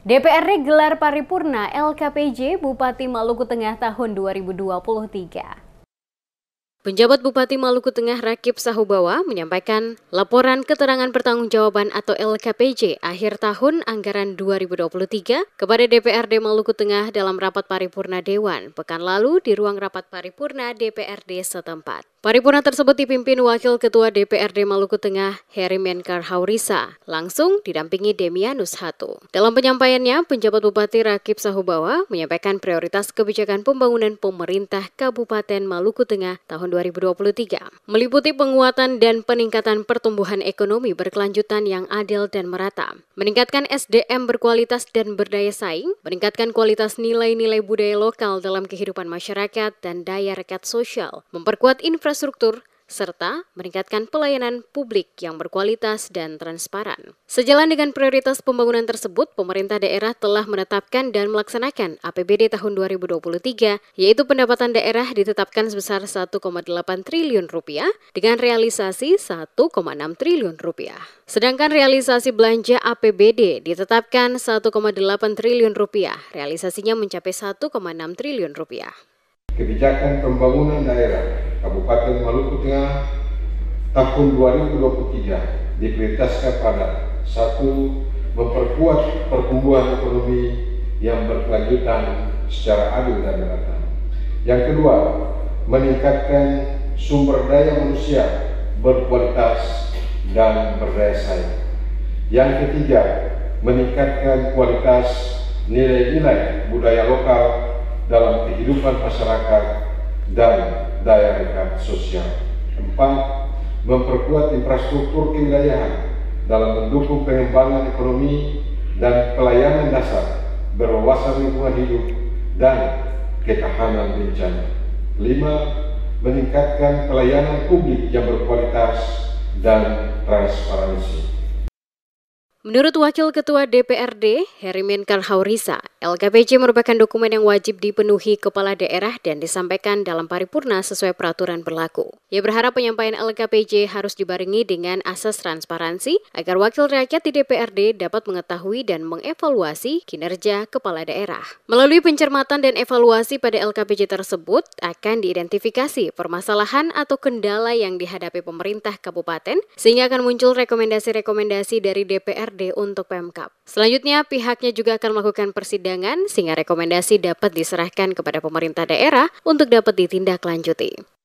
DPRD gelar paripurna LKPJ Bupati Maluku Tengah tahun 2023. Penjabat Bupati Maluku Tengah Rakip Sahubawa menyampaikan laporan keterangan pertanggungjawaban atau LKPJ akhir tahun anggaran 2023 kepada DPRD Maluku Tengah dalam rapat paripurna Dewan pekan lalu di ruang rapat paripurna DPRD setempat. Paripurna tersebut dipimpin Wakil Ketua DPRD Maluku Tengah Heri Menkar Haurisa, langsung didampingi Demianus Hatu. Dalam penyampaiannya, penjabat Bupati Rakip Sahubawa menyampaikan prioritas kebijakan pembangunan pemerintah Kabupaten Maluku Tengah tahun 2023, meliputi penguatan dan peningkatan pertumbuhan ekonomi berkelanjutan yang adil dan merata, meningkatkan SDM berkualitas dan berdaya saing, meningkatkan kualitas nilai-nilai budaya lokal dalam kehidupan masyarakat dan daya rekat sosial, memperkuat infrastruktur, serta meningkatkan pelayanan publik yang berkualitas dan transparan. Sejalan dengan prioritas pembangunan tersebut, pemerintah daerah telah menetapkan dan melaksanakan APBD tahun 2023, yaitu pendapatan daerah ditetapkan sebesar 1,8 triliun rupiah dengan realisasi 1,6 triliun rupiah. Sedangkan realisasi belanja APBD ditetapkan 1,8 triliun rupiah, realisasinya mencapai 1,6 triliun rupiah. Kebijakan pembangunan daerah Kabupaten Maluku Tengah tahun 2023 diprioritaskan pada 1. Memperkuat pertumbuhan ekonomi yang berkelanjutan secara adil dan merata. Yang kedua, meningkatkan sumber daya manusia berkualitas dan berdaya saing. Yang ketiga, meningkatkan kualitas nilai-nilai budaya lokal dalam kehidupan masyarakat dan daya rekat sosial. 4. Memperkuat infrastruktur kewilayahan dalam mendukung pengembangan ekonomi dan pelayanan dasar berwawasan lingkungan hidup dan ketahanan bencana. 5. Meningkatkan pelayanan publik yang berkualitas dan transparansi. Menurut Wakil Ketua DPRD, Heri Menkar Haurisa, LKPJ merupakan dokumen yang wajib dipenuhi kepala daerah dan disampaikan dalam paripurna sesuai peraturan berlaku. Ia berharap penyampaian LKPJ harus dibarengi dengan asas transparansi agar wakil rakyat di DPRD dapat mengetahui dan mengevaluasi kinerja kepala daerah. Melalui pencermatan dan evaluasi pada LKPJ tersebut, akan diidentifikasi permasalahan atau kendala yang dihadapi pemerintah kabupaten, sehingga akan muncul rekomendasi-rekomendasi dari DPRD untuk Pemkab. Selanjutnya, pihaknya juga akan melakukan persidangan sehingga rekomendasi dapat diserahkan kepada pemerintah daerah untuk dapat ditindaklanjuti.